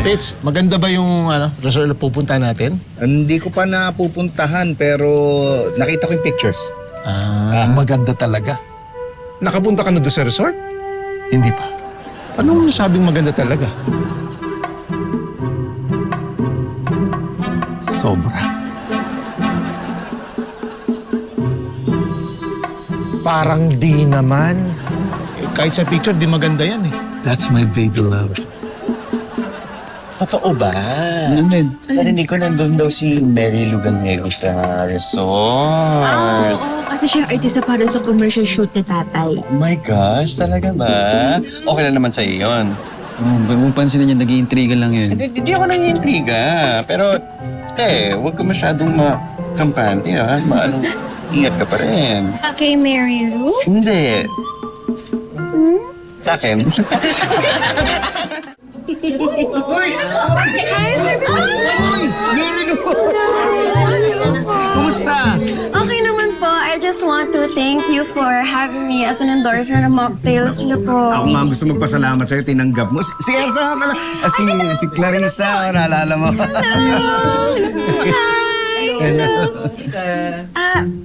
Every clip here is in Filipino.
Pits, maganda ba yung resort na pupunta natin? Hindi ko pa napupuntahan pero nakita ko yung pictures. Maganda talaga. Nakapunta ka na doon sa resort? Hindi pa. Ano mo nasabing maganda talaga? Sobra. Parang di naman. Kahit sa picture, di maganda yan eh. That's my baby love. Totoo ba? Narinig ko nandun daw si Mary Lou Galnego sa resort. Oo, kasi siya yung artista para sa commercial shoot ni tatay. Oh my gosh, talaga ba? Okay lang naman sa'yo yun. Huwag mong pansinin yan, nag-iintriga lang yun. Hindi ako nangiintriga. Pero, huwag ka masyadong makampante, ha? Ingat ka pa rin. Kay Mary Lou? Hindi. Sa akin. Mary Lou! Kumusta? Okay naman po. I just want to thank you for having me as an endorser ng mocktails niyo po. Ako nga gusto magpasalamat sa'yo, tinanggap mo. Si Elsa nga pala. Si Clarissa, naalala mo.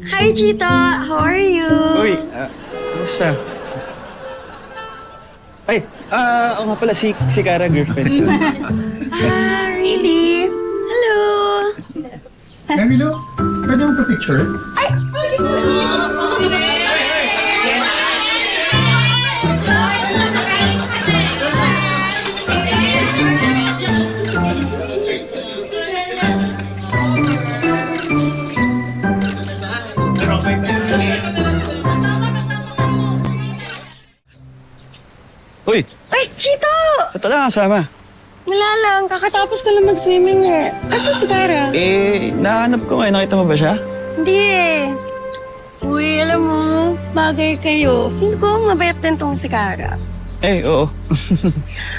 Hi, Chito. How are you? Uy, kumusta? Ay, ako nga pala si Cara, girlfriend ko. Really? Hello. Mary Lou, pwede mo pa-picture? Uy, Ay, Chito! ito lang kasama. Wala lang. Kakatapos ko lang mag-swimming eh. Asan si Cara? Nahanap ko ngayon. Nakita mo ba siya? Hindi eh. Uy, alam mo, bagay kayo. Feel ko mabait din tong si Cara. Oo.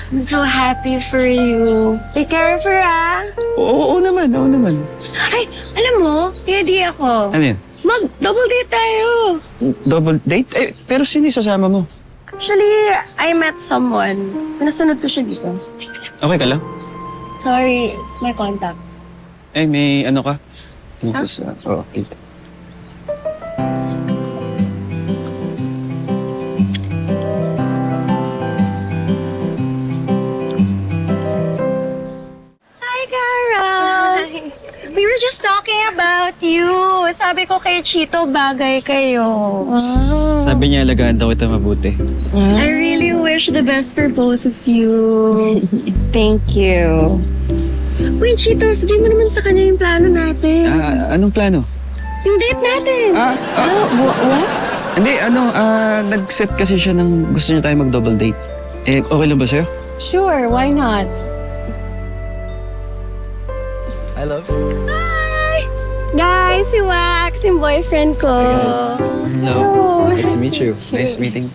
I'm so happy for you. Take care of her, ah. Oo naman. Ay, alam mo, ready ako. Ano yun? Mag-double date tayo. Double date? Pero sino sasama mo? Actually, I met someone. Nasunod ko siya dito. Okay ka lang? Sorry, it's my contacts. May ano ka? Dito sa... Okay. Hi, Cara! We were just talking about you. Sabi ko kay Chito, bagay kayo. Sabi niya, alagaan daw kita mabuti. I really wish the best for both of you. Thank you. Wait, Chito, sabihin mo naman sa kanya yung plano natin. Anong plano? Yung date natin. What? Hindi, nag-set kasi siya ng gusto niya tayo mag-double date. Okay lang ba sa'yo? Sure, why not? I love. Hi! Guys, si Wax, yung boyfriend ko. Hello. Oh. Nice to meet you. Nice meeting.